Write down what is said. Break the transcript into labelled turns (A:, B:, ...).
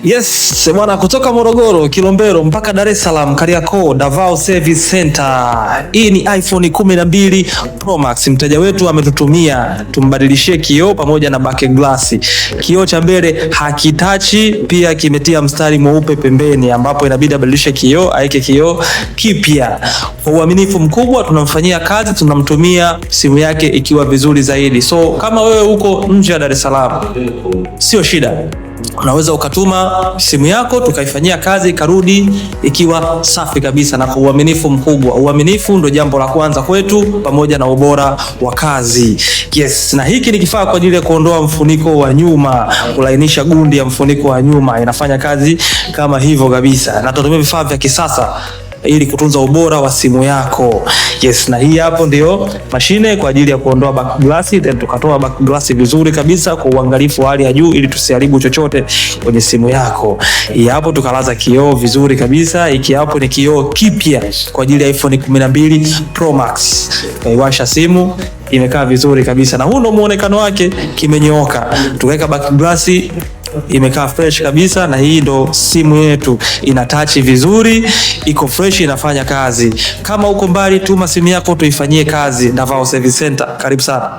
A: Yes, bwana, kutoka Morogoro, Kilombero mpaka Dar es Salaam, Kariakoo, Davao Service Center. Hii ni iPhone 12 Pro Max. Mteja wetu ametutumia tumbadilishie kioo pamoja na back glass. Kioo cha mbele hakitachi, pia kimetia mstari mweupe pembeni ambapo inabidi abadilishe kioo, aike kioo kipya. Kwa uaminifu mkubwa tunamfanyia kazi, tunamtumia simu yake ikiwa vizuri zaidi. So kama wewe uko nje ya Dar es Salaam, sio shida. Unaweza ukatuma simu yako tukaifanyia kazi ikarudi ikiwa safi kabisa na kwa uaminifu mkubwa. Uaminifu ndo jambo la kwanza kwetu pamoja na ubora wa kazi. Yes, na hiki ni kifaa kwa ajili ya kuondoa mfuniko wa nyuma, kulainisha gundi ya mfuniko wa nyuma. Inafanya kazi kama hivyo kabisa. Na tunatumia vifaa vya kisasa ili kutunza ubora wa simu yako. Yes, na hii hapo ndio mashine kwa ajili ya kuondoa back glass, then tukatoa back glass vizuri kabisa kwa uangalifu wa hali ya juu ili tusiharibu chochote kwenye simu yako. Hii hapo tukalaza kioo vizuri kabisa. Hiki hapo ni kioo kipya kwa ajili ya iPhone 12 Pro Max. Kaiwasha simu imekaa vizuri kabisa na huu ndo muonekano wake, kimenyooka. Tukaweka back glass imekaa fresh kabisa, na hii ndo simu yetu, ina touch vizuri, iko fresh, inafanya kazi. Kama uko mbali, tuma simu yako tuifanyie kazi. Davao Service Center, karibu sana.